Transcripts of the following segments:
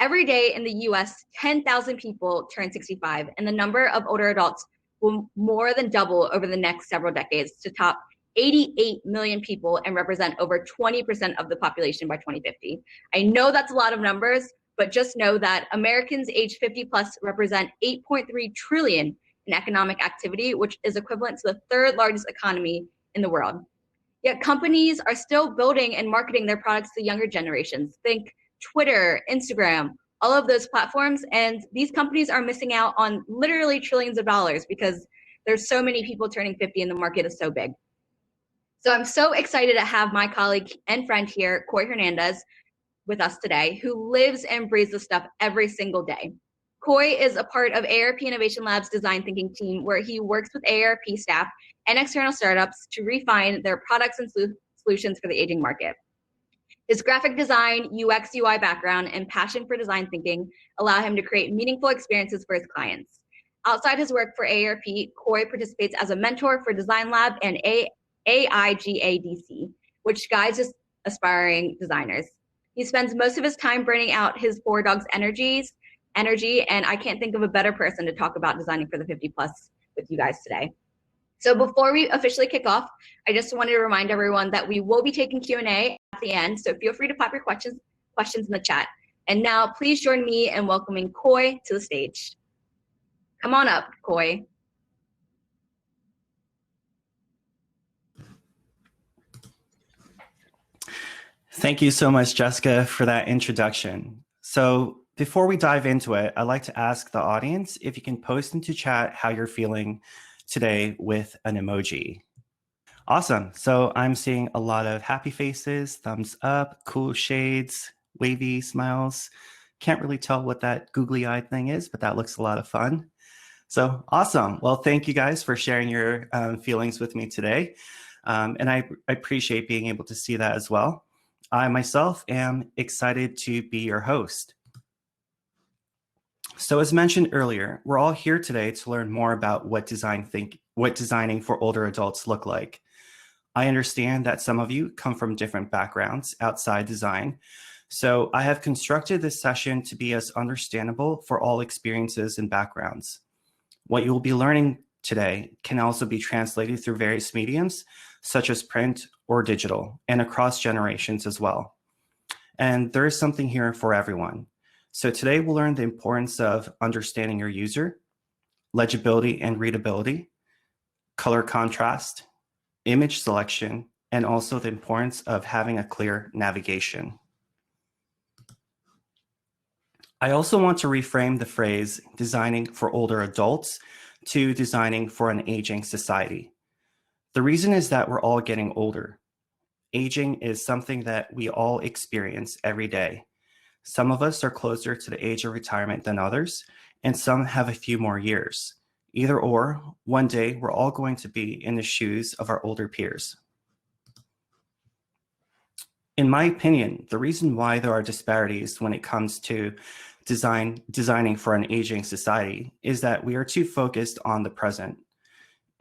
Every day in the US, 10,000 people turn 65, and the number of older adults will more than double over the next several decades to top 88 million people and represent over 20% of the population by 2050. I know that's a lot of numbers, but just know that Americans age 50 plus represent 8.3 trillion in economic activity, which is equivalent to the third largest economy in the world. Yet companies are still building and marketing their products to younger generations. Think Twitter, Instagram, all of those platforms. And these companies are missing out on literally trillions of dollars because there's so many people turning 50 and the market is so big. So I'm so excited to have my colleague and friend here, Coy Hernandez, with us today, who lives and breathes this stuff every single day. Coy is a part of AARP Innovation Lab's design thinking team, where he works with AARP staff and external startups to refine their products and solutions for the aging market. His graphic design, UX, UI background, and passion for design thinking allow him to create meaningful experiences for his clients. Outside his work for AARP, Coy participates as a mentor for Design Lab and AIGADC, which guides aspiring designers. He spends most of his time burning out his 4 dogs' energy, and I can't think of a better person to talk about designing for the 50 plus with you guys today. So before we officially kick off, I just wanted to remind everyone that we will be taking Q&A at the end, so feel free to pop your questions in the chat. And now please join me in welcoming Coy to the stage. Come on up, Coy. Thank you so much, Jessica, for that introduction. So before we dive into it, I'd like to ask the audience if you can post into chat how you're feeling today with an emoji. Awesome. So I'm seeing a lot of happy faces, thumbs up, cool shades, wavy smiles. Can't really tell what that googly-eyed thing is, but that looks a lot of fun. So awesome. Well, thank you guys for sharing your feelings with me today. And I appreciate being able to see that as well. I myself am excited to be your host. So as mentioned earlier, we're all here today to learn more about what designing for older adults look like. I understand that some of you come from different backgrounds outside design, so I have constructed this session to be as understandable for all experiences and backgrounds. What you will be learning today can also be translated through various mediums, such as print or digital, and across generations as well. And there is something here for everyone. So today we'll learn the importance of understanding your user, legibility and readability, color contrast, image selection, and also the importance of having a clear navigation. I also want to reframe the phrase designing for older adults to designing for an aging society. The reason is that we're all getting older. Aging is something that we all experience every day. Some of us are closer to the age of retirement than others, and some have a few more years. Either or, one day we're all going to be in the shoes of our older peers. In my opinion, the reason why there are disparities when it comes to designing for an aging society is that we are too focused on the present.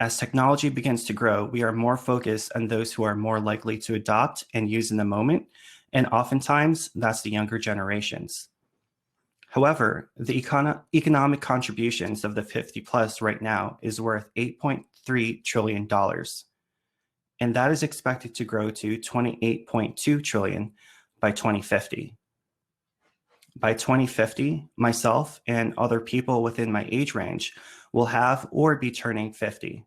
As technology begins to grow, we are more focused on those who are more likely to adopt and use in the moment, and oftentimes that's the younger generations. However, the economic contributions of the 50 plus right now is worth $8.3 trillion. And that is expected to grow to $28.2 trillion by 2050. By 2050, myself and other people within my age range will have or be turning 50.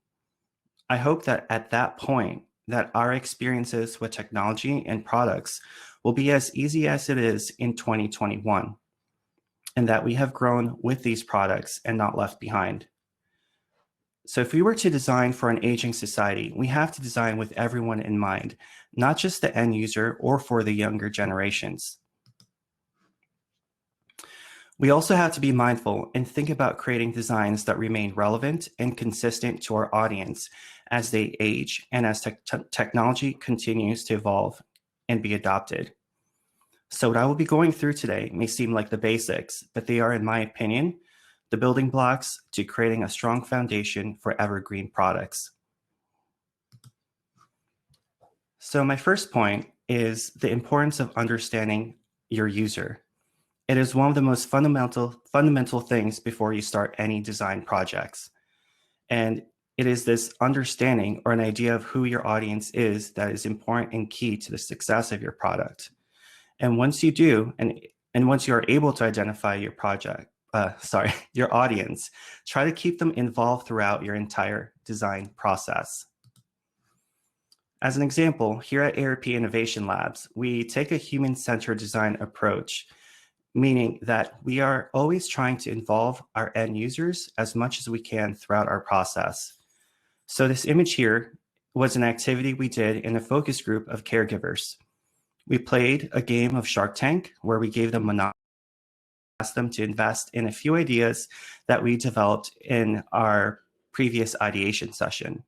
I hope that at that point, that our experiences with technology and products will be as easy as it is in 2021, and that we have grown with these products and not left behind. So if we were to design for an aging society, we have to design with everyone in mind, not just the end user or for the younger generations. We also have to be mindful and think about creating designs that remain relevant and consistent to our audience as they age and as technology continues to evolve and be adopted. So what I will be going through today may seem like the basics, but they are, in my opinion, the building blocks to creating a strong foundation for evergreen products. So my first point is the importance of understanding your user. It is one of the most fundamental things before you start any design projects. And it is this understanding or an idea of who your audience is that is important and key to the success of your product. And once you do, and once you are able to identify your your audience, try to keep them involved throughout your entire design process. As an example, here at ARP Innovation Labs, we take a human-centered design approach, meaning that we are always trying to involve our end users as much as we can throughout our process. So this image here was an activity we did in a focus group of caregivers. We played a game of Shark Tank where we gave them monopoly, asked them to invest in a few ideas that we developed in our previous ideation session.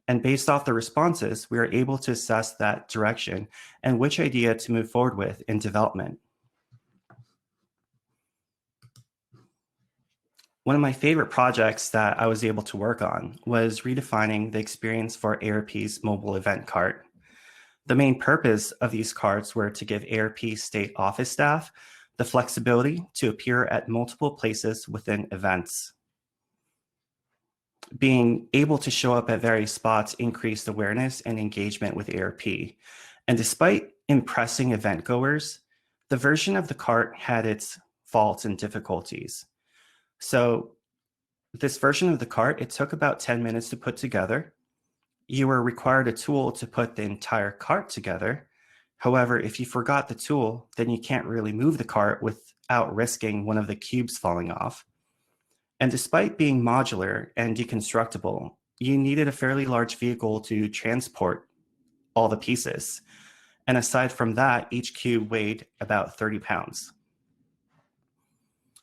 And based off the responses, we were able to assess that direction and which idea to move forward with in development. One of my favorite projects that I was able to work on was redefining the experience for ARP's mobile event cart. The main purpose of these carts were to give ARP state office staff the flexibility to appear at multiple places within events. Being able to show up at various spots increased awareness and engagement with ARP. And despite impressing event goers, the version of the cart had its faults and difficulties. So this version of the cart, it took about 10 minutes to put together. You were required a tool to put the entire cart together. However, if you forgot the tool, then you can't really move the cart without risking one of the cubes falling off. And despite being modular and deconstructible, you needed a fairly large vehicle to transport all the pieces. And aside from that, each cube weighed about 30 pounds.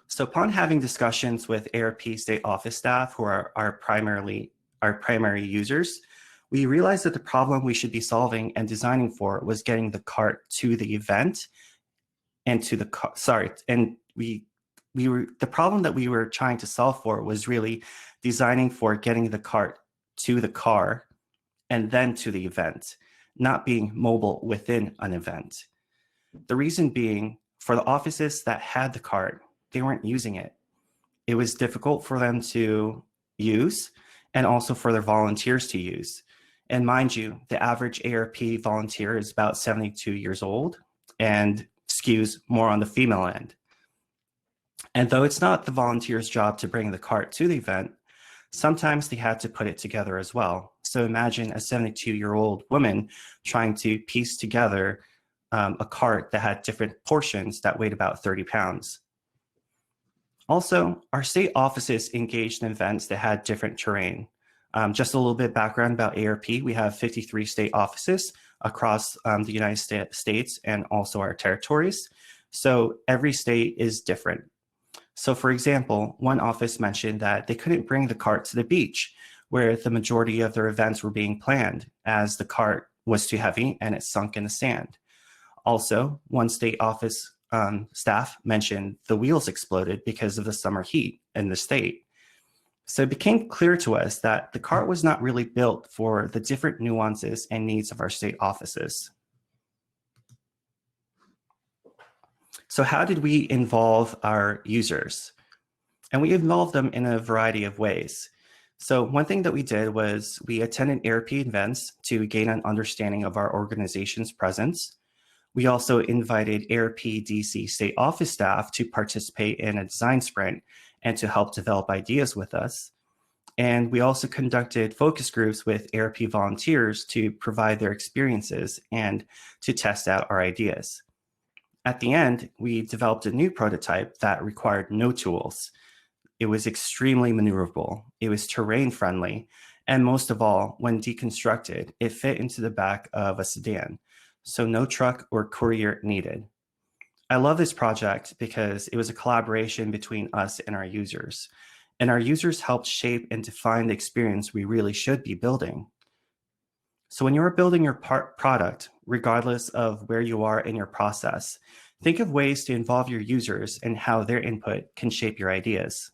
So upon having discussions with ARP state office staff, who are our primary users, we realized that the problem we should be solving and designing for was getting the cart to the event and to the the problem that we were trying to solve for was really designing for getting the cart to the car and then to the event, not being mobile within an event. The reason being, for the offices that had the cart, they weren't using it. It was difficult for them to use and also for their volunteers to use. And mind you, the average ARP volunteer is about 72 years old and skews more on the female end. And though it's not the volunteer's job to bring the cart to the event, sometimes they had to put it together as well. So imagine a 72-year-old woman trying to piece together a cart that had different portions that weighed about 30 pounds. Also, our state offices engaged in events that had different terrain. Just a little bit of background about ARP. We have 53 state offices across the United States and also our territories. So every state is different. So for example, one office mentioned that they couldn't bring the cart to the beach where the majority of their events were being planned as the cart was too heavy and it sunk in the sand. Also, one state office staff mentioned the wheels exploded because of the summer heat in the state. So it became clear to us that the cart was not really built for the different nuances and needs of our state offices. So how did we involve our users? And we involved them in a variety of ways. So one thing that we did was we attended ARP events to gain an understanding of our organization's presence. We also invited ARP DC state office staff to participate in a design sprint and to help develop ideas with us. And we also conducted focus groups with ARP volunteers to provide their experiences and to test out our ideas. At the end, we developed a new prototype that required no tools. It was extremely maneuverable. It was terrain friendly. And most of all, when deconstructed, it fit into the back of a sedan. So no truck or courier needed. I love this project because it was a collaboration between us and our users. And our users helped shape and define the experience we really should be building. So when you're building your product, regardless of where you are in your process, think of ways to involve your users and how their input can shape your ideas.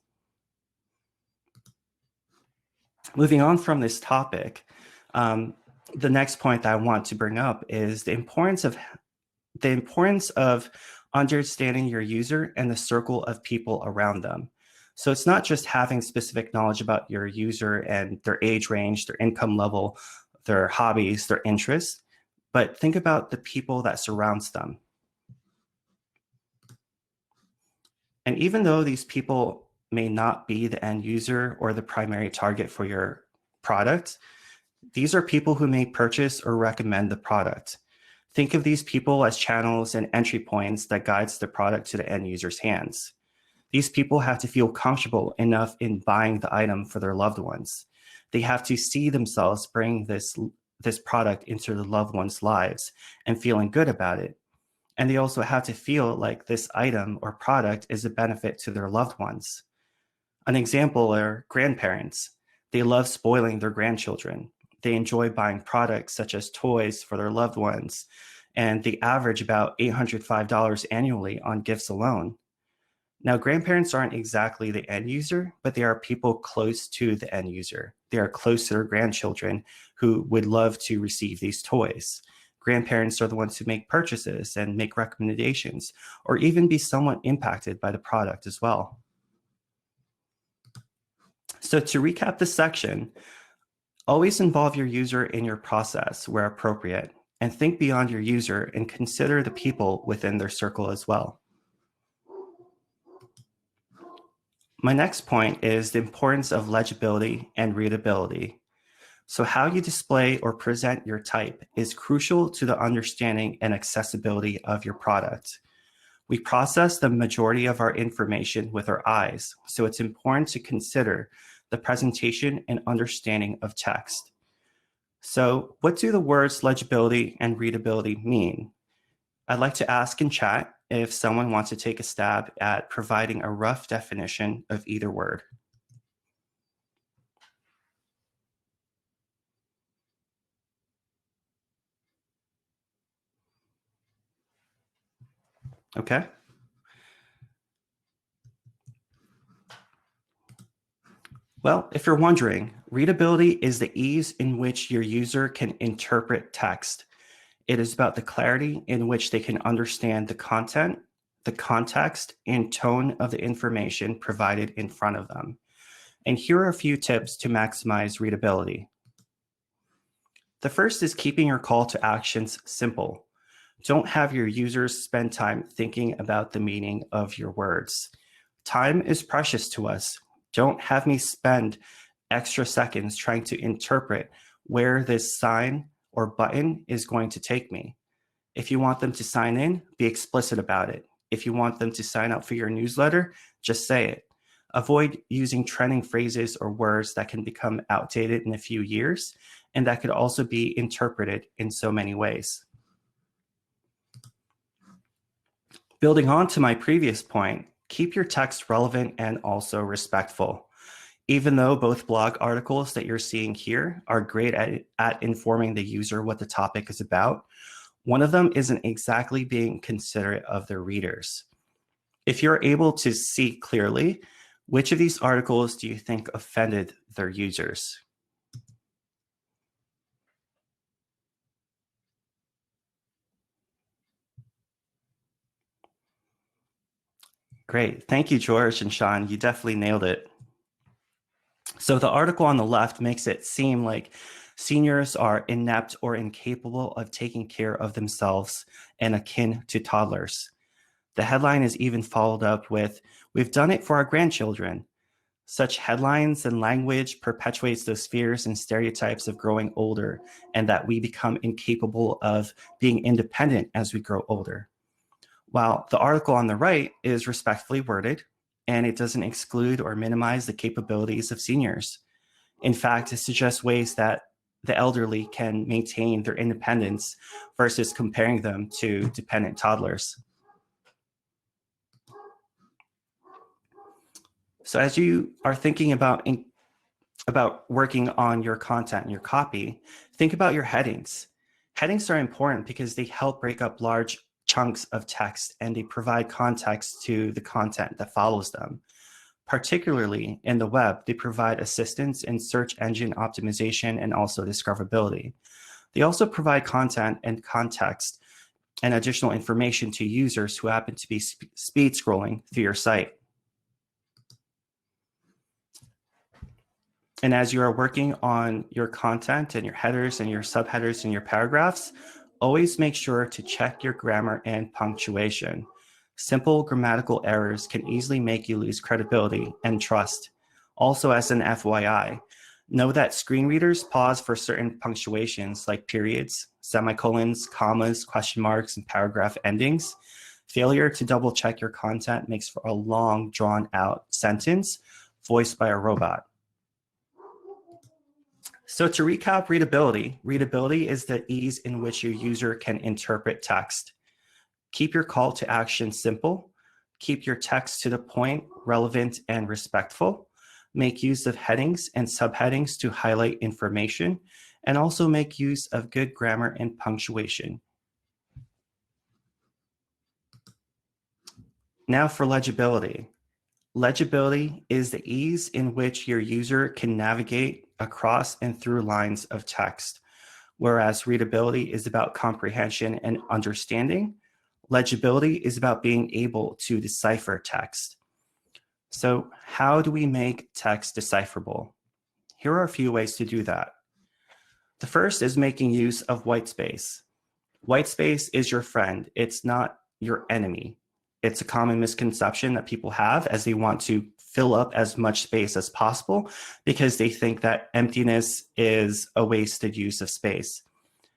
Moving on from this topic, the next point that I want to bring up is the importance of understanding your user and the circle of people around them. So it's not just having specific knowledge about your user and their age range, their income level, their hobbies, their interests, but think about the people that surrounds them. And even though these people may not be the end user or the primary target for your product, these are people who may purchase or recommend the product. Think of these people as channels and entry points that guides the product to the end user's hands. These people have to feel comfortable enough in buying the item for their loved ones. They have to see themselves bring this product into their loved ones' lives and feeling good about it. And they also have to feel like this item or product is a benefit to their loved ones. An example are grandparents. They love spoiling their grandchildren. They enjoy buying products such as toys for their loved ones, and they average about $805 annually on gifts alone. Now, grandparents aren't exactly the end user, but they are people close to the end user. They are close to their grandchildren who would love to receive these toys. Grandparents are the ones who make purchases and make recommendations, or even be somewhat impacted by the product as well. So to recap this section, always involve your user in your process where appropriate, and think beyond your user and consider the people within their circle as well. My next point is the importance of legibility and readability. So how you display or present your type is crucial to the understanding and accessibility of your product. We process the majority of our information with our eyes, so it's important to consider the presentation and understanding of text. So what do the words legibility and readability mean? I'd like to ask in chat if someone wants to take a stab at providing a rough definition of either word. Okay. Well, if you're wondering, readability is the ease in which your user can interpret text. It is about the clarity in which they can understand the content, the context, and tone of the information provided in front of them. And here are a few tips to maximize readability. The first is keeping your call to actions simple. Don't have your users spend time thinking about the meaning of your words. Time is precious to us. Don't have me spend extra seconds trying to interpret where this sign or button is going to take me. If you want them to sign in, be explicit about it. If you want them to sign up for your newsletter, just say it. Avoid using trending phrases or words that can become outdated in a few years, and that could also be interpreted in so many ways. Building on to my previous point, keep your text relevant and also respectful. Even though both blog articles that you're seeing here are great at informing the user what the topic is about, one of them isn't exactly being considerate of their readers. If you're able to see clearly, which of these articles do you think offended their users? Great. Thank you, George and Sean. You definitely nailed it. So the article on the left makes it seem like seniors are inept or incapable of taking care of themselves and akin to toddlers. The headline is even followed up with, "We've done it for our grandchildren." Such headlines and language perpetuates those fears and stereotypes of growing older and that we become incapable of being independent as we grow older. While the article on the right is respectfully worded, and it doesn't exclude or minimize the capabilities of seniors. In fact, it suggests ways that the elderly can maintain their independence versus comparing them to dependent toddlers. So as you are thinking about working on your content and your copy, think about your headings. Headings are important because they help break up large chunks of text and they provide context to the content that follows them. Particularly in the web, they provide assistance in search engine optimization and also discoverability. They also provide content and context and additional information to users who happen to be speed scrolling through your site. And as you are working on your content and your headers and your subheaders and your paragraphs, always make sure to check your grammar and punctuation. Simple grammatical errors can easily make you lose credibility and trust. Also, as an FYI, know that screen readers pause for certain punctuations like periods, semicolons, commas, question marks, and paragraph endings. Failure to double check your content makes for a long, drawn out sentence voiced by a robot. So to recap readability, readability is the ease in which your user can interpret text. Keep your call to action simple. Keep your text to the point, relevant, and respectful. Make use of headings and subheadings to highlight information, and also make use of good grammar and punctuation. Now for legibility. Legibility is the ease in which your user can navigate across and through lines of text, whereas readability is about comprehension and understanding. Legibility is about being able to decipher text. So how do we make text decipherable? Here are a few ways to do that. The first is making use of white space. White space is your friend. It's not your enemy. It's a common misconception that people have as they want to fill up as much space as possible because they think that emptiness is a wasted use of space.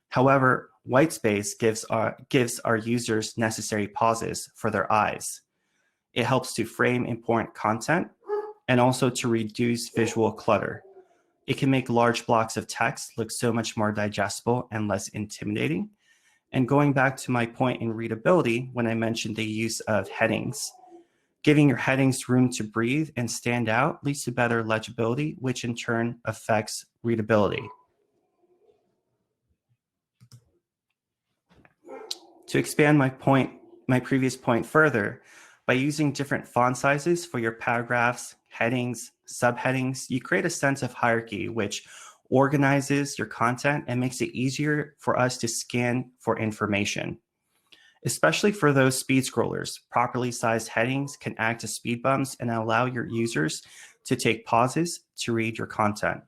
However, white space gives our users necessary pauses for their eyes. It helps to frame important content and also to reduce visual clutter. It can make large blocks of text look so much more digestible and less intimidating. And going back to my point in readability, when I mentioned the use of headings, giving your headings room to breathe and stand out leads to better legibility, which in turn affects readability. To expand my previous point further, by using different font sizes for your paragraphs, headings, subheadings, you create a sense of hierarchy, which organizes your content and makes it easier for us to scan for information. Especially for those speed scrollers, properly sized headings can act as speed bumps and allow your users to take pauses to read your content.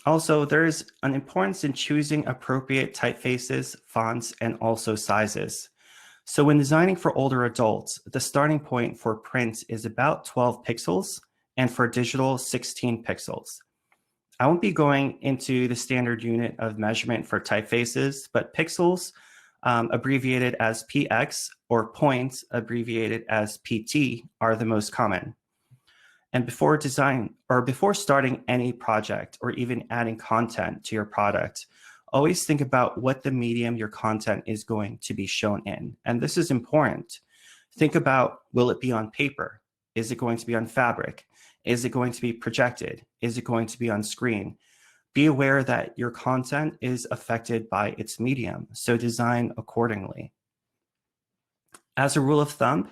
Also, there is an importance in choosing appropriate typefaces, fonts, and also sizes. So when designing for older adults, the starting point for print is about 12 pixels and for digital 16 pixels. I won't be going into the standard unit of measurement for typefaces, but pixels abbreviated as px or points abbreviated as pt are the most common. And before starting any project or even adding content to your product, always think about what the medium your content is going to be shown in. And this is important. Think about, will it be on paper? Is it going to be on fabric? Is it going to be projected? Is it going to be on screen? Be aware that your content is affected by its medium, so design accordingly. As a rule of thumb,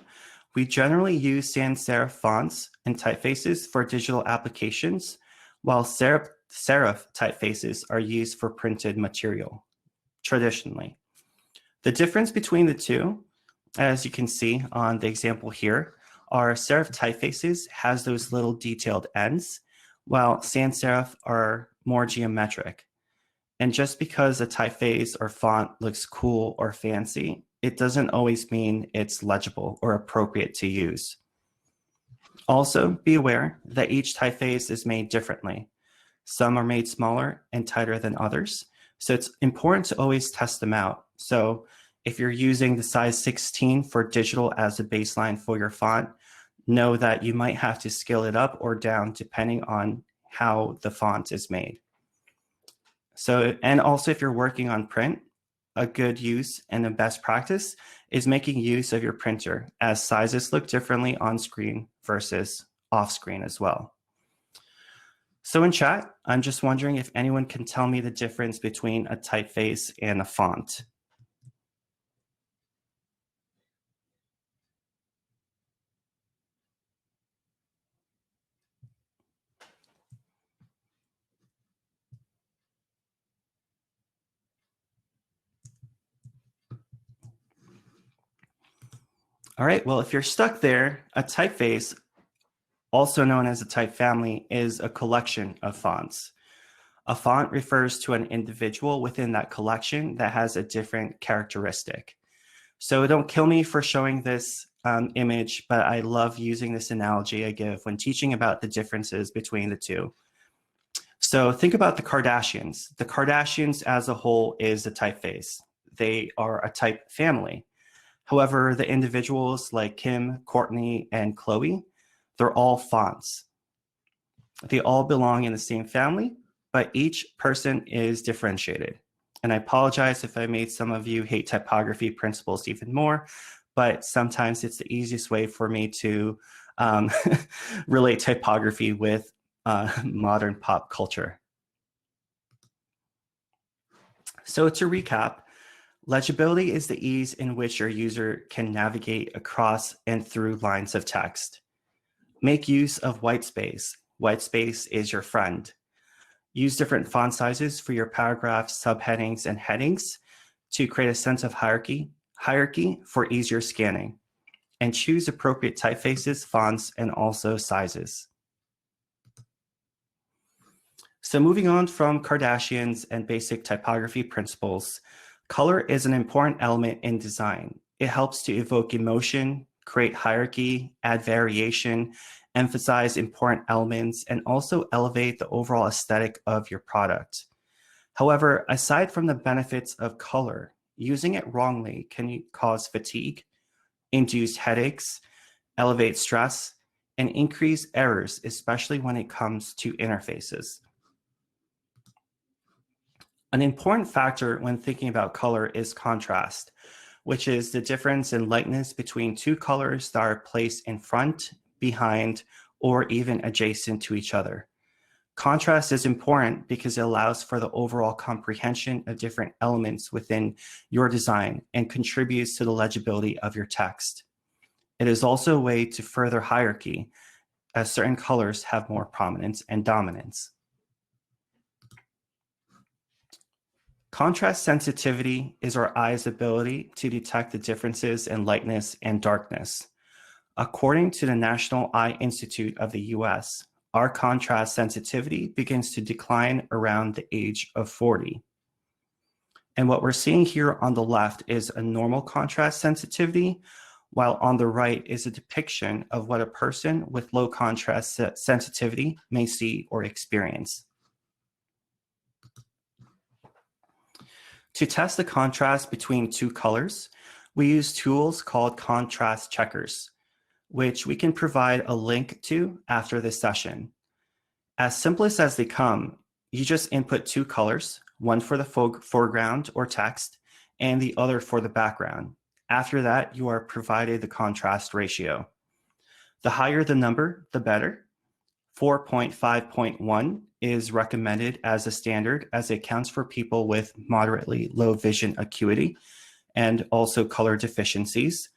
we generally use sans serif fonts and typefaces for digital applications, while serif typefaces are used for printed material, traditionally. The difference between the two, as you can see on the example here, are serif typefaces has those little detailed ends, while sans serif are more geometric. And just because a typeface or font looks cool or fancy, it doesn't always mean it's legible or appropriate to use. Also, be aware that each typeface is made differently. Some are made smaller and tighter than others, so it's important to always test them out. So if you're using the size 16 for digital as a baseline for your font, know that you might have to scale it up or down depending on how the font is made. So, and also if you're working on print, a good use and a best practice is making use of your printer, as sizes look differently on screen versus off screen as well. So in chat, I'm just wondering if anyone can tell me the difference between a typeface and a font. All right, well, if you're stuck there, a typeface, also known as a type family, is a collection of fonts. A font refers to an individual within that collection that has a different characteristic. So don't kill me for showing this image, but I love using this analogy I give when teaching about the differences between the two. So think about the Kardashians. The Kardashians as a whole is a typeface. They are a type family. However, the individuals like Kim, Courtney, and Khloe, they're all fonts. They all belong in the same family, but each person is differentiated. And I apologize if I made some of you hate typography principles even more, but sometimes it's the easiest way for me to relate typography with modern pop culture. So to recap, legibility is the ease in which your user can navigate across and through lines of text. Make use of whitespace. Whitespace is your friend. Use different font sizes for your paragraphs, subheadings, and headings to create a sense of hierarchy for easier scanning. And choose appropriate typefaces, fonts, and also sizes. So moving on from Kardashians and basic typography principles, color is an important element in design. It helps to evoke emotion, create hierarchy, add variation, emphasize important elements, and also elevate the overall aesthetic of your product. However, aside from the benefits of color, using it wrongly can cause fatigue, induce headaches, elevate stress, and increase errors, especially when it comes to interfaces. An important factor when thinking about color is contrast, which is the difference in lightness between two colors that are placed in front, behind, or even adjacent to each other. Contrast is important because it allows for the overall comprehension of different elements within your design and contributes to the legibility of your text. It is also a way to further hierarchy, as certain colors have more prominence and dominance. Contrast sensitivity is our eye's ability to detect the differences in lightness and darkness. According to the National Eye Institute of the US, our contrast sensitivity begins to decline around the age of 40. And what we're seeing here on the left is a normal contrast sensitivity, while on the right is a depiction of what a person with low contrast sensitivity may see or experience. To test the contrast between two colors, we use tools called contrast checkers, which we can provide a link to after this session. As simplest as they come, you just input two colors, one for the foreground or text, and the other for the background. After that, you are provided the contrast ratio. The higher the number, the better. 4.5.1 is recommended as a standard as it counts for people with moderately low vision acuity and also color deficiencies,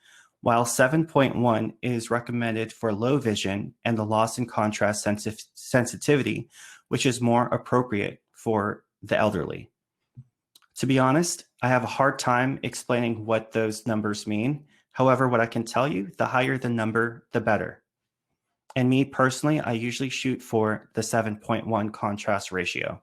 while 7.1 is recommended for low vision and the loss in contrast sensitivity, which is more appropriate for the elderly. To be honest, I have a hard time explaining what those numbers mean. However, what I can tell you, the higher the number, the better. And me personally, I usually shoot for the 7.1 contrast ratio.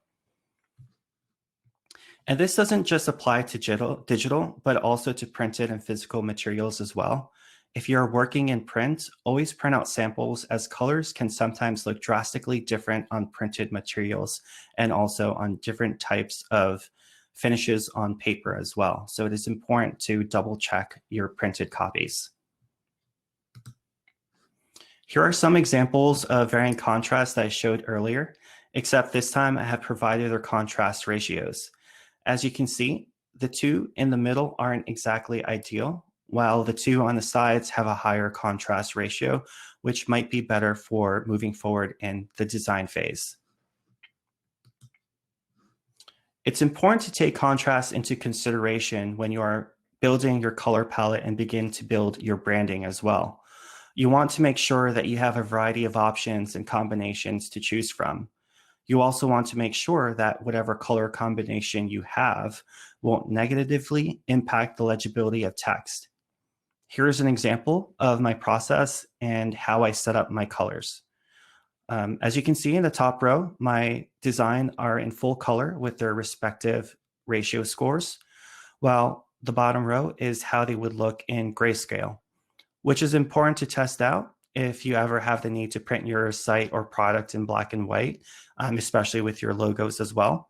And this doesn't just apply to digital, but also to printed and physical materials as well. If you're working in print, always print out samples, as colors can sometimes look drastically different on printed materials and also on different types of finishes on paper as well. So it is important to double check your printed copies. Here are some examples of varying contrasts that I showed earlier, except this time I have provided their contrast ratios. As you can see, the two in the middle aren't exactly ideal, while the two on the sides have a higher contrast ratio, which might be better for moving forward in the design phase. It's important to take contrast into consideration when you are building your color palette and begin to build your branding as well. You want to make sure that you have a variety of options and combinations to choose from. You also want to make sure that whatever color combination you have won't negatively impact the legibility of text. Here's an example of my process and how I set up my colors. As you can see in the top row, my design are in full color with their respective ratio scores, while the bottom row is how they would look in grayscale, which is important to test out if you ever have the need to print your site or product in black and white, especially with your logos as well.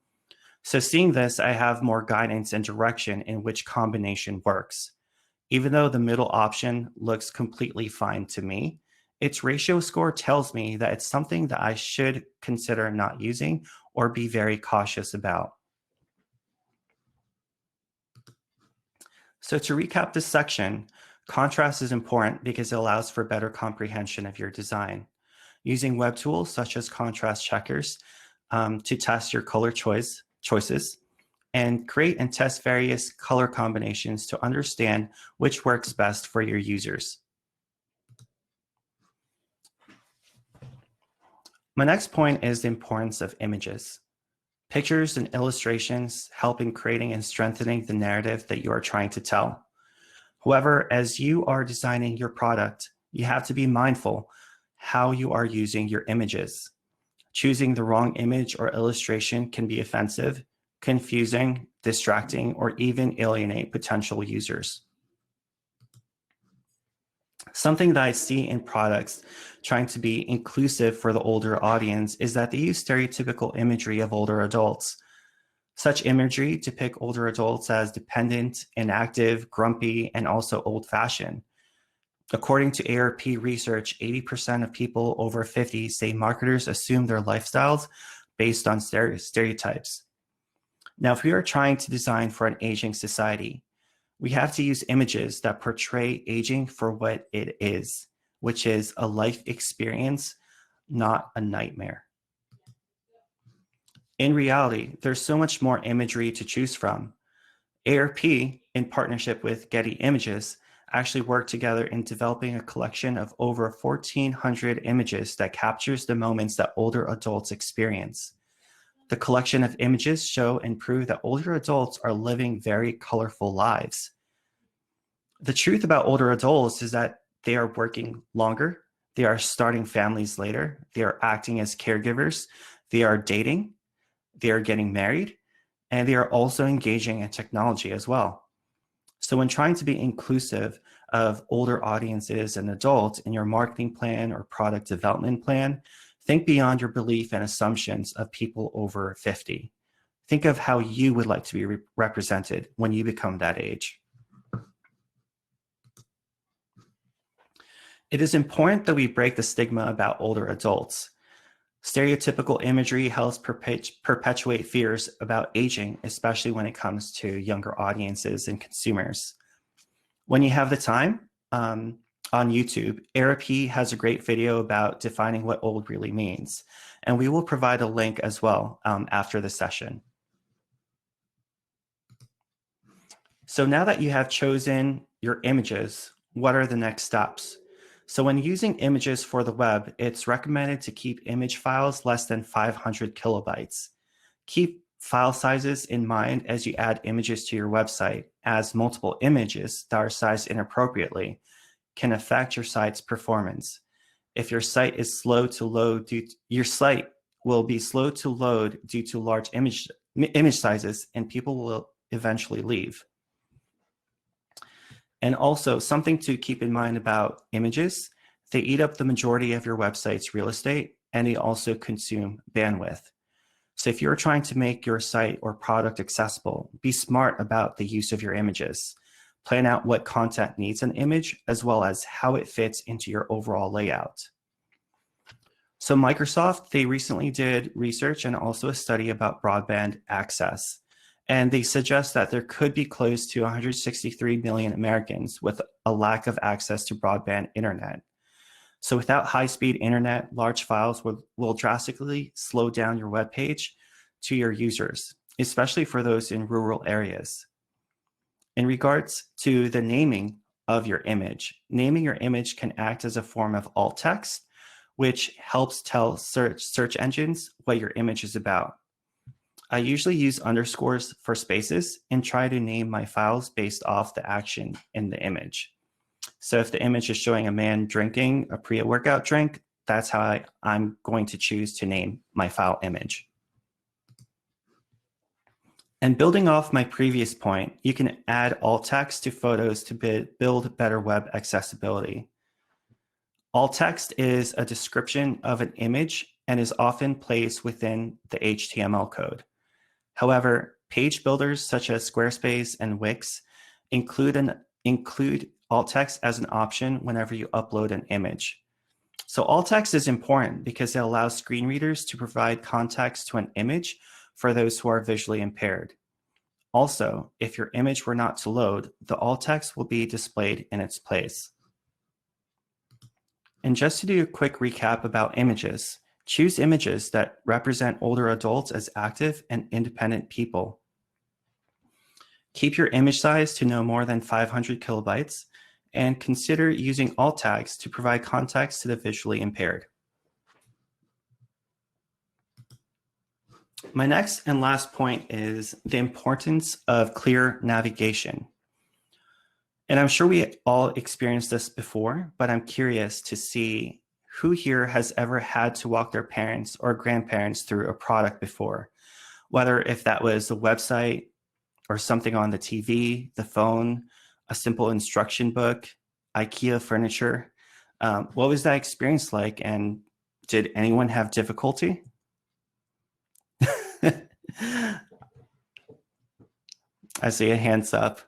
So seeing this, I have more guidance and direction in which combination works. Even though the middle option looks completely fine to me, its ratio score tells me that it's something that I should consider not using or be very cautious about. So to recap this section, contrast is important because it allows for better comprehension of your design. Using web tools such as contrast checkers to test your color choices, and create and test various color combinations to understand which works best for your users. My next point is the importance of images. Pictures and illustrations help in creating and strengthening the narrative that you are trying to tell. However, as you are designing your product, you have to be mindful how you are using your images. Choosing the wrong image or illustration can be offensive, confusing, distracting, or even alienate potential users. Something that I see in products trying to be inclusive for the older audience is that they use stereotypical imagery of older adults. Such imagery depict older adults as dependent, inactive, grumpy, and also old-fashioned. According to ARP research, 80% of people over 50 say marketers assume their lifestyles based on stereotypes. Now, if we are trying to design for an aging society, we have to use images that portray aging for what it is, which is a life experience, not a nightmare. In reality, there's so much more imagery to choose from. ARP, in partnership with Getty Images, actually worked together in developing a collection of over 1,400 images that captures the moments that older adults experience. The collection of images show and prove that older adults are living very colorful lives. The truth about older adults is that they are working longer, they are starting families later, they are acting as caregivers, they are dating, they are getting married, and they are also engaging in technology as well. So when trying to be inclusive of older audiences and adults in your marketing plan or product development plan, think beyond your belief and assumptions of people over 50. Think of how you would like to be represented when you become that age. It is important that we break the stigma about older adults. Stereotypical imagery helps perpetuate fears about aging, especially when it comes to younger audiences and consumers. When you have the time, on YouTube, ARP has a great video about defining what old really means, and we will provide a link as well after the session. So now that you have chosen your images, what are the next steps? So when using images for the web, it's recommended to keep image files less than 500 kilobytes. Keep file sizes in mind as you add images to your website, as multiple images that are sized inappropriately can affect your site's performance. If your site is slow to load, your site will be slow to load due to large image sizes, and people will eventually leave. And also something to keep in mind about images, they eat up the majority of your website's real estate, and they also consume bandwidth. So if you're trying to make your site or product accessible, be smart about the use of your images. Plan out what content needs an image, as well as how it fits into your overall layout. So Microsoft, they recently did research and also a study about broadband access. And they suggest that there could be close to 163 million Americans with a lack of access to broadband internet. So without high-speed internet, large files will drastically slow down your web page to your users, especially for those in rural areas. In regards to the naming of your image, naming your image can act as a form of alt text, which helps tell search engines what your image is about. I usually use underscores for spaces and try to name my files based off the action in the image. So if the image is showing a man drinking a pre-workout drink, that's how I'm going to choose to name my file image. And building off my previous point, you can add alt text to photos to build better web accessibility. Alt text is a description of an image and is often placed within the HTML code. However, page builders such as Squarespace and Wix include alt text as an option whenever you upload an image. So alt text is important because it allows screen readers to provide context to an image for those who are visually impaired. Also, if your image were not to load, the alt text will be displayed in its place. And just to do a quick recap about images, choose images that represent older adults as active and independent people. Keep your image size to no more than 500 kilobytes, and consider using alt tags to provide context to the visually impaired. My next and last point is the importance of clear navigation. And I'm sure we all experienced this before, but I'm curious to see who here has ever had to walk their parents or grandparents through a product before, whether if that was a website or something on the TV, the phone, a simple instruction book, IKEA furniture. What was that experience like, and did anyone have difficulty? I see a hands up.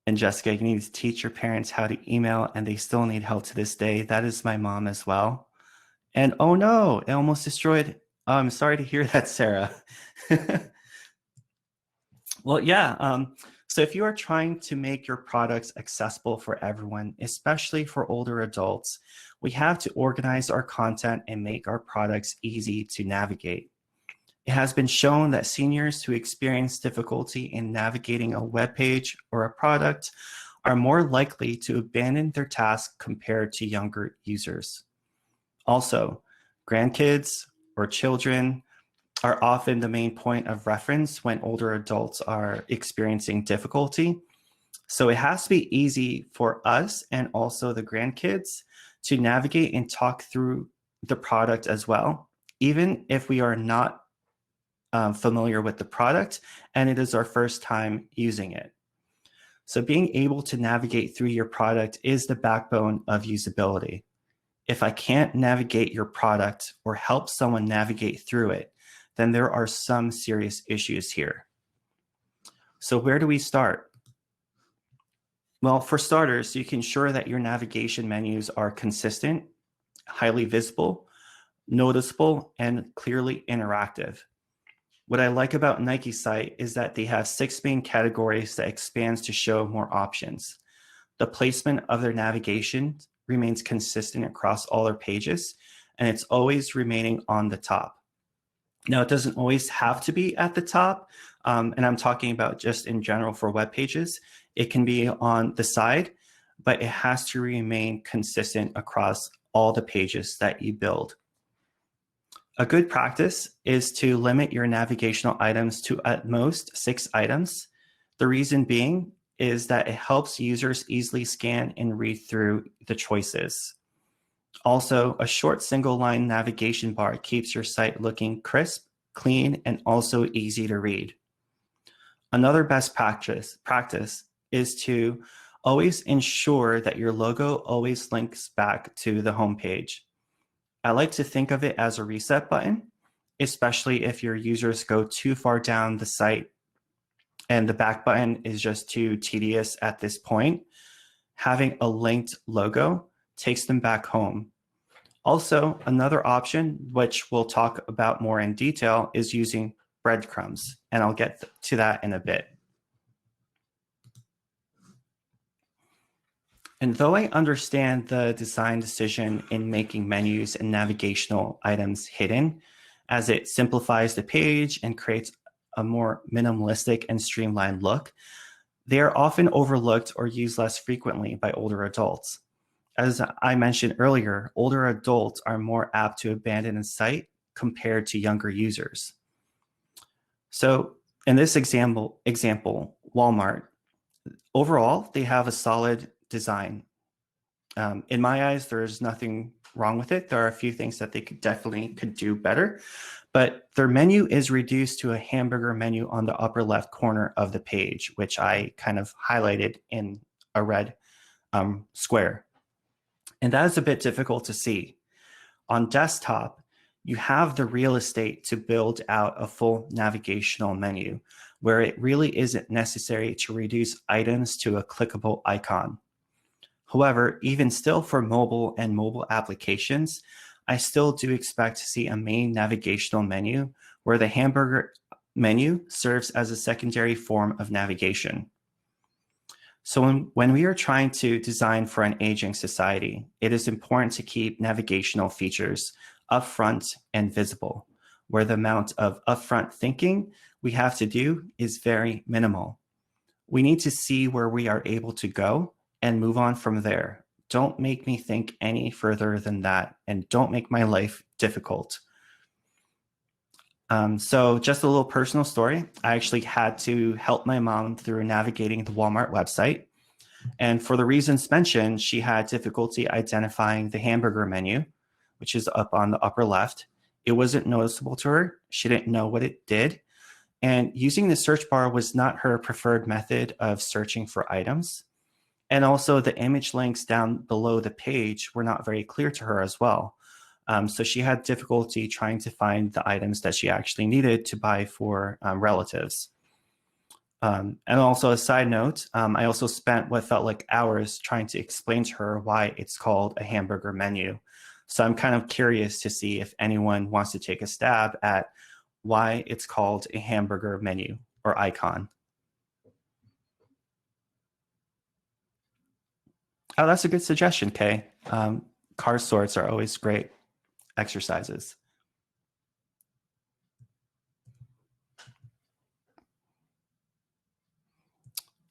And Jessica, you need to teach your parents how to email, and they still need help to this day. That is my mom as well. And oh no, it almost destroyed. Oh, I'm sorry to hear that, Sarah. Well, yeah. So if you are trying to make your products accessible for everyone, especially for older adults, we have to organize our content and make our products easy to navigate. It has been shown that seniors who experience difficulty in navigating a web page or a product are more likely to abandon their task compared to younger users. Also, grandkids or children are often the main point of reference when older adults are experiencing difficulty. So it has to be easy for us and also the grandkids to navigate and talk through the product as well, even if we are not familiar with the product and it is our first time using it. So being able to navigate through your product is the backbone of usability. If I can't navigate your product or help someone navigate through it, then there are some serious issues here. So where do we start? Well, for starters, you can ensure that your navigation menus are consistent, highly visible, noticeable, and clearly interactive. What I like about Nike's site is that they have 6 main categories that expands to show more options. The placement of their navigation remains consistent across all their pages, and it's always remaining on the top. Now, it doesn't always have to be at the top, and I'm talking about just in general for web pages. It can be on the side, but it has to remain consistent across all the pages that you build. A good practice is to limit your navigational items to at most 6 items. The reason being is that it helps users easily scan and read through the choices. Also, a short single line navigation bar keeps your site looking crisp, clean, and also easy to read. Another best practice is to always ensure that your logo always links back to the home page. I like to think of it as a reset button, especially if your users go too far down the site and the back button is just too tedious at this point. Having a linked logo takes them back home. Also, another option, which we'll talk about more in detail, is using breadcrumbs, and I'll get to that in a bit. And though I understand the design decision in making menus and navigational items hidden, as it simplifies the page and creates a more minimalistic and streamlined look, they are often overlooked or used less frequently by older adults. As I mentioned earlier, older adults are more apt to abandon a site compared to younger users. So in this example, Walmart, Overall, they have a solid design. In my eyes, there's nothing wrong with it. There are a few things that they definitely could do better, but their menu is reduced to a hamburger menu on the upper left corner of the page, which I kind of highlighted in a red square. And that is a bit difficult to see. On desktop, you have the real estate to build out a full navigational menu where it really isn't necessary to reduce items to a clickable icon. However, even still for mobile and mobile applications, I still do expect to see a main navigational menu where the hamburger menu serves as a secondary form of navigation. So when we are trying to design for an aging society, it is important to keep navigational features upfront and visible, where the amount of upfront thinking we have to do is very minimal. We need to see where we are able to go and move on from there. Don't make me think any further than that, and don't make my life difficult. So just a little personal story. I actually had to help my mom through navigating the Walmart website. And for the reasons mentioned, she had difficulty identifying the hamburger menu, which is up on the upper left. It wasn't noticeable to her. She didn't know what it did. And using the search bar was not her preferred method of searching for items. And also the image links down below the page were not very clear to her as well. So she had difficulty trying to find the items that she actually needed to buy for relatives. And also a side note, I also spent what felt like hours trying to explain to her why it's called a hamburger menu. So I'm kind of curious to see if anyone wants to take a stab at why it's called a hamburger menu or icon. Oh, that's a good suggestion, Kay. Car sorts are always great exercises.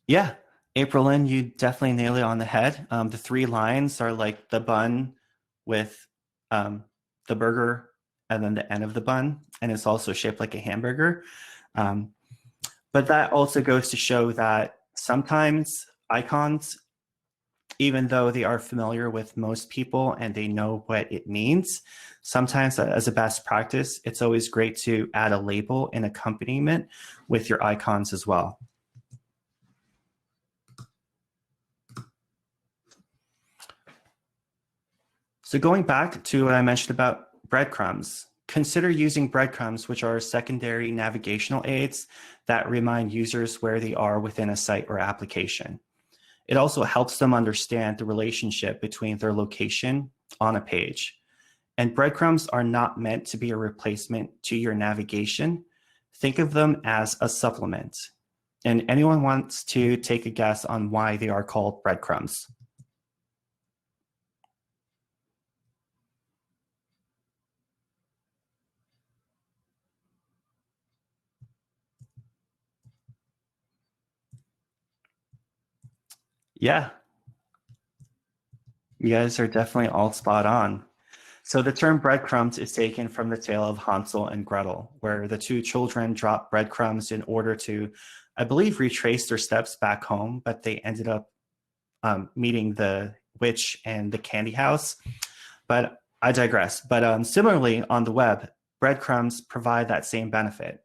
Yeah, April Lynn, you definitely nailed it on the head. The 3 lines are like the bun with the burger and then the end of the bun, and it's also shaped like a hamburger. But that also goes to show that sometimes icons, even though they are familiar with most people and they know what it means, sometimes as a best practice, it's always great to add a label and accompaniment with your icons as well. So going back to what I mentioned about breadcrumbs, consider using breadcrumbs, which are secondary navigational aids that remind users where they are within a site or application. It also helps them understand the relationship between their location on a page. And breadcrumbs are not meant to be a replacement to your navigation. Think of them as a supplement. And anyone wants to take a guess on why they are called breadcrumbs? Yeah, you guys are definitely all spot on. So the term breadcrumbs is taken from the tale of Hansel and Gretel, where the 2 children dropped breadcrumbs in order to, I believe, retrace their steps back home, but they ended up meeting the witch and the candy house. But I digress. But similarly, on the web, breadcrumbs provide that same benefit.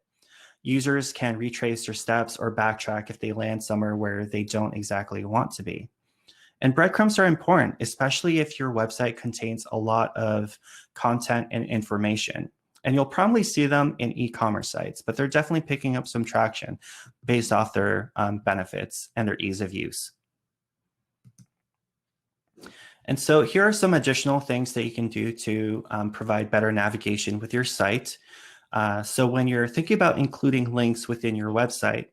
Users can retrace their steps or backtrack if they land somewhere where they don't exactly want to be. And breadcrumbs are important, especially if your website contains a lot of content and information. And you'll probably see them in e-commerce sites, but they're definitely picking up some traction based off their benefits and their ease of use. And so here are some additional things that you can do to provide better navigation with your site. So when you're thinking about including links within your website,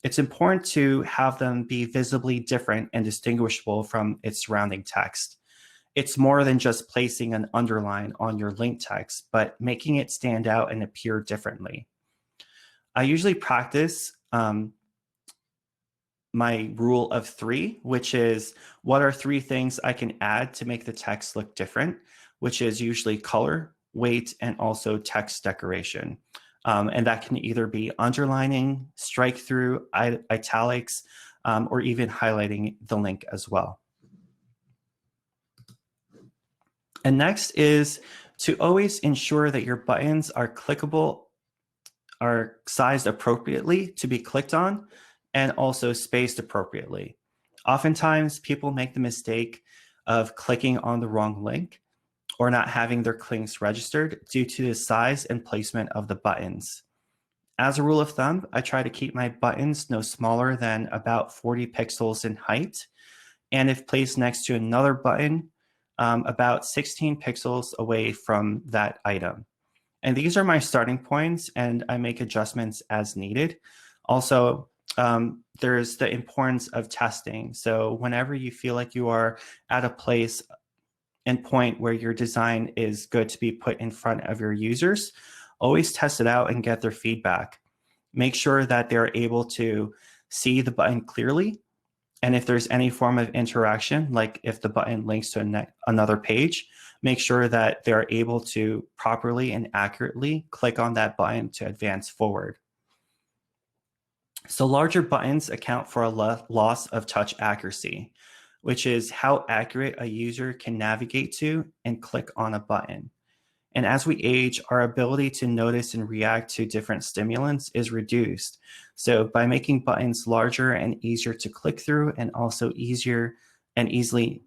it's important to have them be visibly different and distinguishable from its surrounding text. It's more than just placing an underline on your link text, but making it stand out and appear differently. I usually practice my rule of 3, which is what are 3 things I can add to make the text look different, which is usually color, weight, and also text decoration. And that can either be underlining, strike through, italics, or even highlighting the link as well. And next is to always ensure that your buttons are clickable, are sized appropriately to be clicked on, and also spaced appropriately. Oftentimes, people make the mistake of clicking on the wrong link or not having their clicks registered due to the size and placement of the buttons. As a rule of thumb, I try to keep my buttons no smaller than about 40 pixels in height, and if placed next to another button, about 16 pixels away from that item. And these are my starting points, and I make adjustments as needed. Also, there's the importance of testing. So whenever you feel like you are at a place and point where your design is good to be put in front of your users, always test it out and get their feedback. Make sure that they're able to see the button clearly. And if there's any form of interaction, like if the button links to another page, make sure that they're able to properly and accurately click on that button to advance forward. So larger buttons account for a loss of touch accuracy, which is how accurate a user can navigate to and click on a button. And as we age, our ability to notice and react to different stimulants is reduced. So by making buttons larger and easier to click through and also easier and easily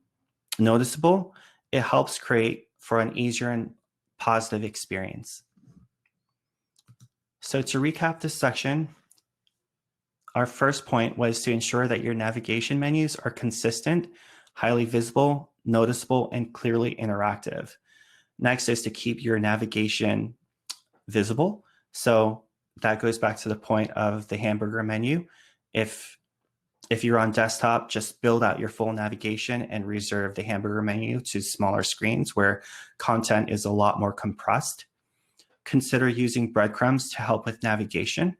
noticeable, it helps create for an easier and positive experience. So to recap this section, our first point was to ensure that your navigation menus are consistent, highly visible, noticeable, and clearly interactive. Next is to keep your navigation visible. So that goes back to the point of the hamburger menu. If you're on desktop, just build out your full navigation and reserve the hamburger menu to smaller screens where content is a lot more compressed. Consider using breadcrumbs to help with navigation.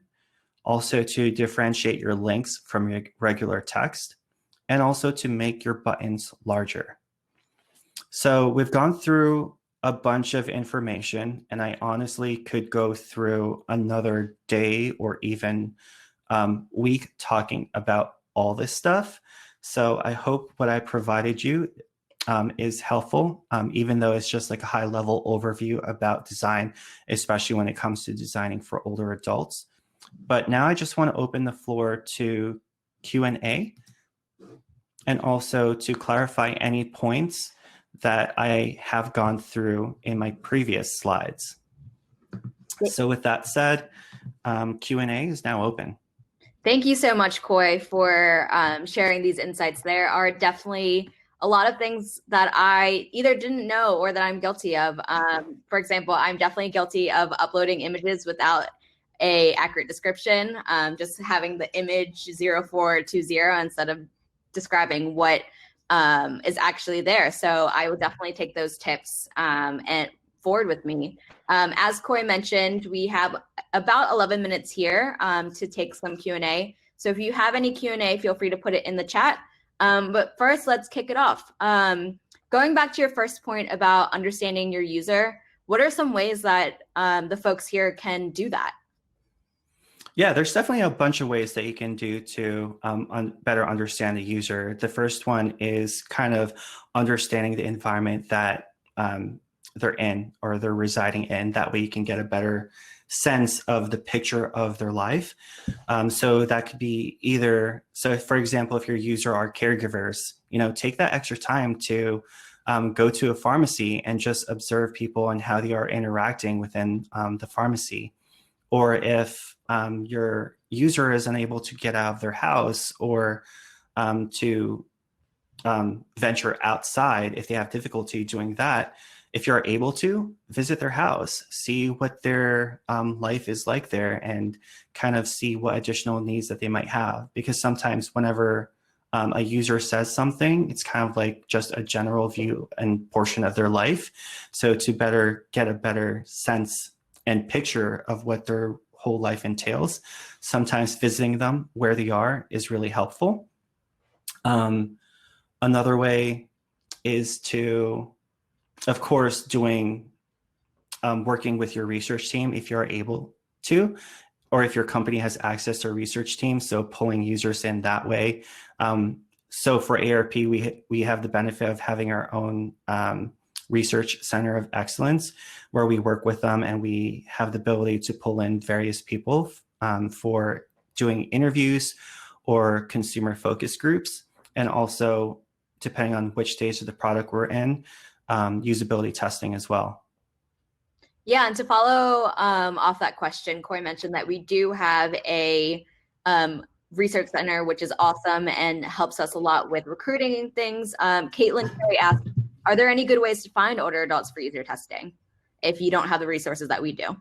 Also to differentiate your links from your regular text, and also to make your buttons larger. So we've gone through a bunch of information, and I honestly could go through another day or even week talking about all this stuff. So I hope what I provided you is helpful, even though it's just like a high level overview about design, especially when it comes to designing for older adults. But now I just want to open the floor to Q&A and also to clarify any points that I have gone through in my previous slides. So with that said, Q&A is now open. Thank you so much, Coy, for sharing these insights. There are definitely a lot of things that I either didn't know or that I'm guilty of. For example, I'm definitely guilty of uploading images without a accurate description, just having the image 0420 instead of describing what is actually there. So I will definitely take those tips and forward with me. As Coy mentioned, we have about 11 minutes here to take some Q&A. So if you have any Q&A, feel free to put it in the chat. But first, let's kick it off. Going back to your first point about understanding your user, what are some ways that the folks here can do that? Yeah, there's definitely a bunch of ways that you can do to better understand the user. The first one is kind of understanding the environment that they're in or they're residing in. That way you can get a better sense of the picture of their life. So that could be either, so for example, if your user are caregivers, take that extra time to go to a pharmacy and just observe people and how they are interacting within the pharmacy. Or if your user is unable to get out of their house or to venture outside, if they have difficulty doing that, if you're able to, visit their house, see what their life is like there and kind of see what additional needs that they might have. Because sometimes whenever a user says something, it's kind of like just a general view and portion of their life. So to get a better sense and picture of what their whole life entails, sometimes visiting them where they are is really helpful. Another way is to, of course, working with your research team if you're able to, or if your company has access to a research team, so pulling users in that way. So for ARP, we have the benefit of having our own research center of excellence where we work with them, and we have the ability to pull in various people for doing interviews or consumer focus groups, and also, depending on which stage of the product we're in, usability testing as well. Yeah, and to follow off that question, Corey mentioned that we do have a research center, which is awesome and helps us a lot with recruiting and things. Caitlin Perry asked, are there any good ways to find older adults for user testing if you don't have the resources that we do?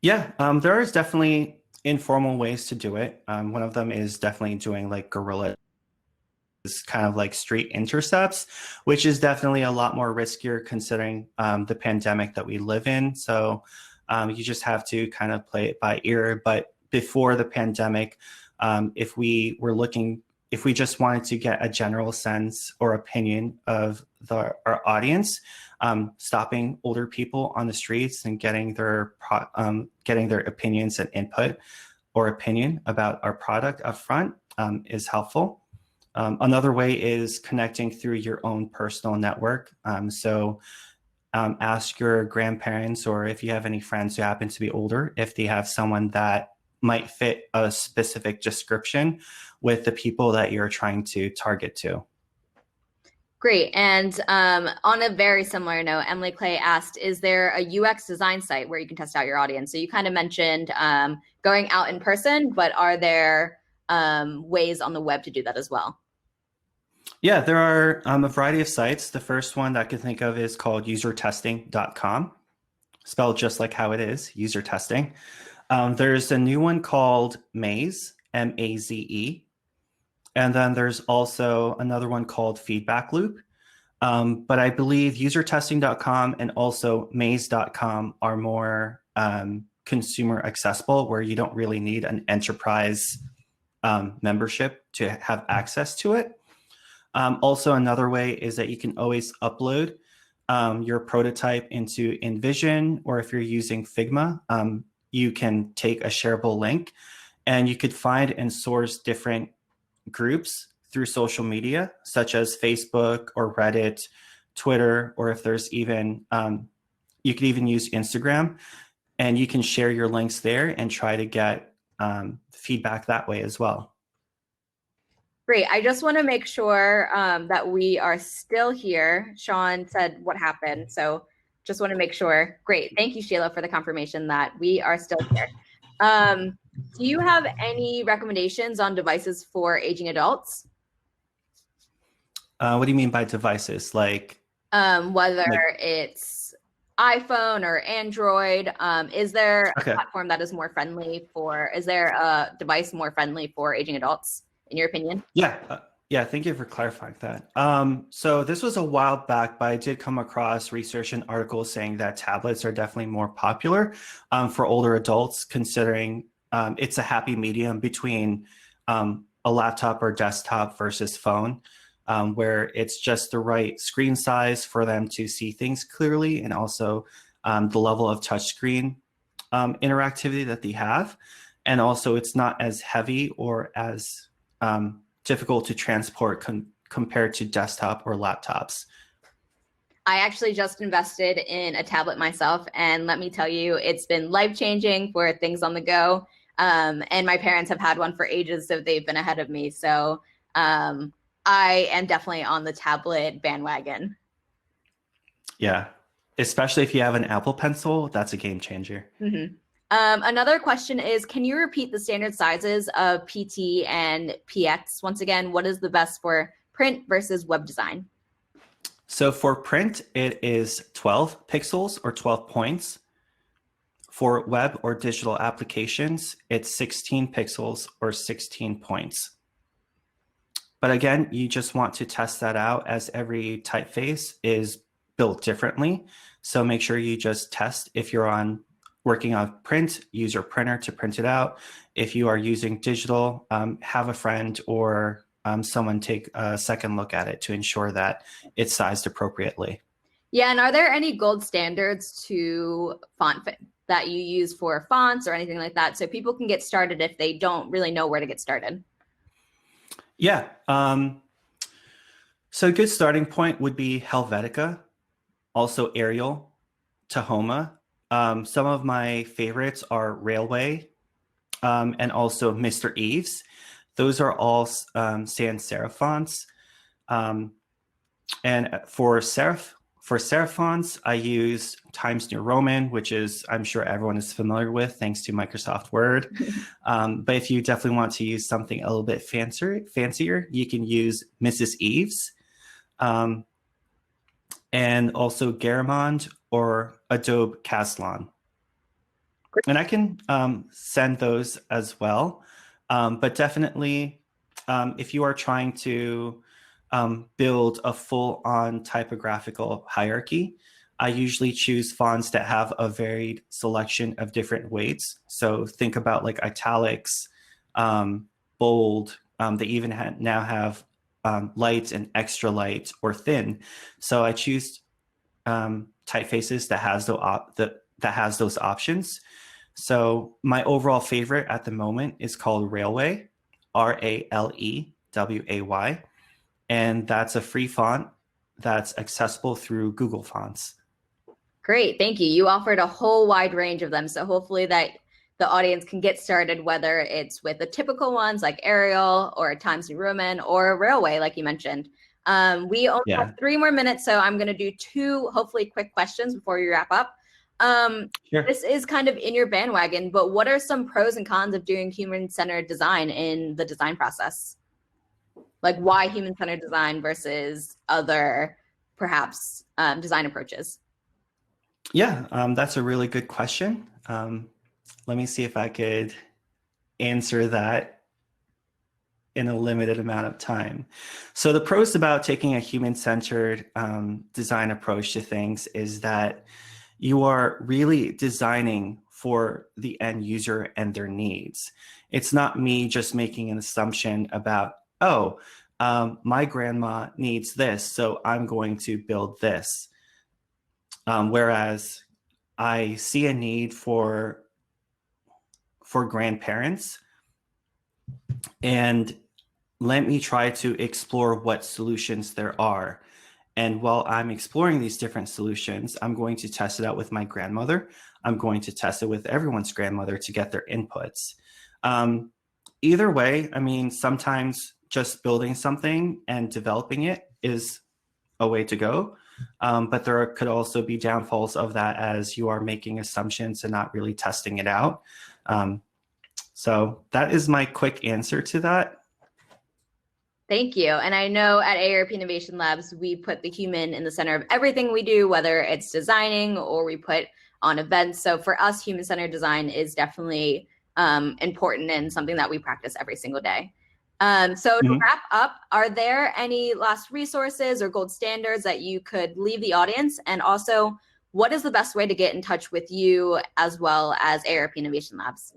Yeah, there is definitely informal ways to do it. One of them is definitely doing like guerrilla, kind of like street intercepts, which is definitely a lot more riskier considering the pandemic that we live in. So you just have to kind of play it by ear. But before the pandemic, if we just wanted to get a general sense or opinion of our audience, stopping older people on the streets and getting their opinions and input or opinion about our product up front is helpful. Another way is connecting through your own personal network. So ask your grandparents, or if you have any friends who happen to be older, if they have someone that might fit a specific description with the people that you're trying to target to. Great. And on a very similar note, Emily Clay asked, is there a UX design site where you can test out your audience? So you kind of mentioned going out in person, but are there ways on the web to do that as well? Yeah, there are a variety of sites. The first one that I can think of is called usertesting.com, spelled just like how it is, user testing. There's a new one called Maze, M-A-Z-E. And then there's also another one called Feedback Loop. But I believe usertesting.com and also maze.com are more consumer accessible, where you don't really need an enterprise membership to have access to it. Also, another way is that you can always upload your prototype into InVision, or if you're using Figma, you can take a shareable link, and you could find and source different groups through social media, such as Facebook or Reddit, Twitter, or if there's even, you could even use Instagram, and you can share your links there and try to get feedback that way as well. Great. I just want to make sure that we are still here. Sean said what happened. So just want to make sure. Great. Thank you, Sheila, for the confirmation that we are still here. Do you have any recommendations on devices for aging adults? What do you mean by devices? Like whether it's iPhone or Android, is there a platform that is more friendly for, is there a device more friendly for aging adults, in your opinion? Yeah, thank you for clarifying that. So this was a while back, but I did come across research and articles saying that tablets are definitely more popular for older adults, considering it's a happy medium between a laptop or desktop versus phone, where it's just the right screen size for them to see things clearly, and also the level of touchscreen interactivity that they have. And also it's not as heavy or as difficult to transport compared to desktop or laptops. I actually just invested in a tablet myself, and let me tell you, it's been life-changing for things on the go. And my parents have had one for ages, so they've been ahead of me. So I am definitely on the tablet bandwagon. Yeah, especially if you have an Apple Pencil, that's a game changer. Mm-hmm. Another question is, can you repeat the standard sizes of PT and PX? Once again, what is the best for print versus web design? So for print, it is 12 pixels or 12 points. For web or digital applications, it's 16 pixels or 16 points. But again, you just want to test that out, as every typeface is built differently. So make sure you just test. If you're working on print, use your printer to print it out. If you are using digital, have a friend or someone take a second look at it to ensure that it's sized appropriately. Yeah, and are there any gold standards to font that you use for fonts or anything like that, so people can get started if they don't really know where to get started? Yeah. So a good starting point would be Helvetica, also Arial, Tahoma. Some of my favorites are Railway, and also Mr. Eves. Those are all sans serif fonts. And for serif fonts, I use Times New Roman, which is, I'm sure everyone is familiar with, thanks to Microsoft Word. But if you definitely want to use something a little bit fancier, you can use Mrs. Eves, and also Garamond or Adobe Caslon. And I can send those as well. But definitely, if you are trying to build a full-on typographical hierarchy, I usually choose fonts that have a varied selection of different weights. So think about like italics, bold. They even now have light and extra light or thin. So I choose typefaces that has those options. So my overall favorite at the moment is called Railway, Raleway, and that's a free font that's accessible through Google Fonts. Great, thank you. You offered a whole wide range of them, so hopefully that the audience can get started, whether it's with the typical ones like Arial or Times New Roman or Railway, like you mentioned. We only have 3 more minutes, so I'm going to do 2 hopefully quick questions before we wrap up. Sure. This is kind of in your bandwagon, but what are some pros and cons of doing human-centered design in the design process? Like why human-centered design versus other perhaps design approaches? Yeah, that's a really good question. Let me see if I could answer that in a limited amount of time. So the pros about taking a human-centered design approach to things is that you are really designing for the end user and their needs. It's not me just making an assumption about, oh, my grandma needs this, so I'm going to build this. Whereas I see a need for grandparents, and let me try to explore what solutions there are. And while I'm exploring these different solutions, I'm going to test it out with my grandmother. I'm going to test it with everyone's grandmother to get their inputs. Either way, I mean, sometimes just building something and developing it is a way to go. But there could also be downfalls of that as you are making assumptions and not really testing it out. So that is my quick answer to that. Thank you. And I know at AARP Innovation Labs, we put the human in the center of everything we do, whether it's designing or we put on events. So for us, human-centered design is definitely important and something that we practice every single day. So to wrap up, are there any last resources or gold standards that you could leave the audience? And also, what is the best way to get in touch with you as well as AARP Innovation Labs?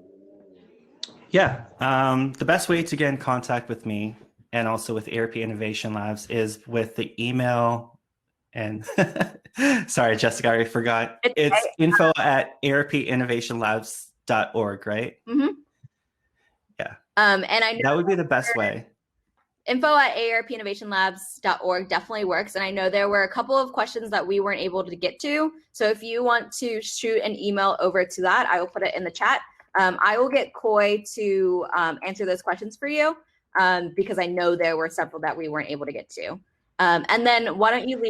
Yeah, the best way to get in contact with me and also with AARP Innovation Labs is with the email. And sorry, Jessica, I forgot. It's info@aarpinnovationlabs.org, right? Mm-hmm. Yeah. And I know that would be the best way. Info@aarpinnovationlabs.org definitely works. And I know there were a couple of questions that we weren't able to get to. So if you want to shoot an email over to that, I will put it in the chat. I will get Coy to answer those questions for you because I know there were several that we weren't able to get to. And then why don't you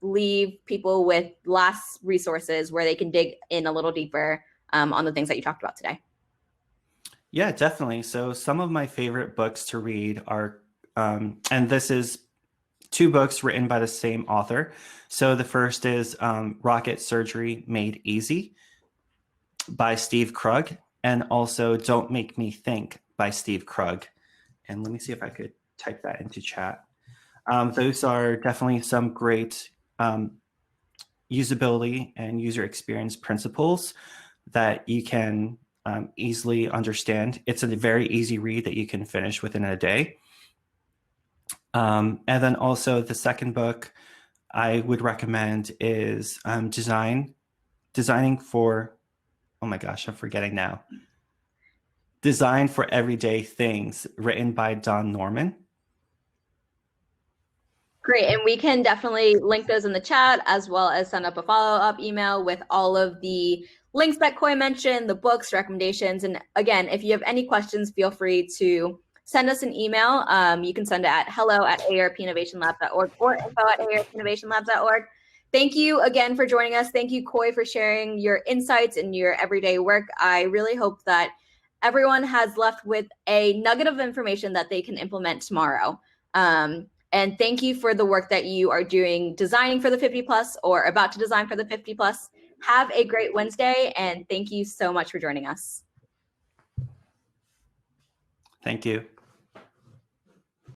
leave people with last resources where they can dig in a little deeper on the things that you talked about today? Yeah, definitely. So some of my favorite books to read are, and this is 2 books written by the same author. So the first is Rocket Surgery Made Easy by Steve Krug, and also Don't Make Me Think by Steve Krug. And let me see if I could type that into chat. Those are definitely some great usability and user experience principles that you can easily understand. It's a very easy read that you can finish within a day. And then also the second book I would recommend is Designing for oh my gosh, I'm forgetting now. Design for Everyday Things, written by Don Norman. Great, and we can definitely link those in the chat, as well as send up a follow-up email with all of the links that Coy mentioned, the books, recommendations. And again, if you have any questions, feel free to send us an email. You can send it at hello@aarpinnovationlab.org or info@aarpinnovationlabs.org. Thank you again for joining us. Thank you, Coy, for sharing your insights and your everyday work. I really hope that everyone has left with a nugget of information that they can implement tomorrow. And thank you for the work that you are doing, designing for the 50 plus or about to design for the 50 plus. Have a great Wednesday, and thank you so much for joining us. Thank you.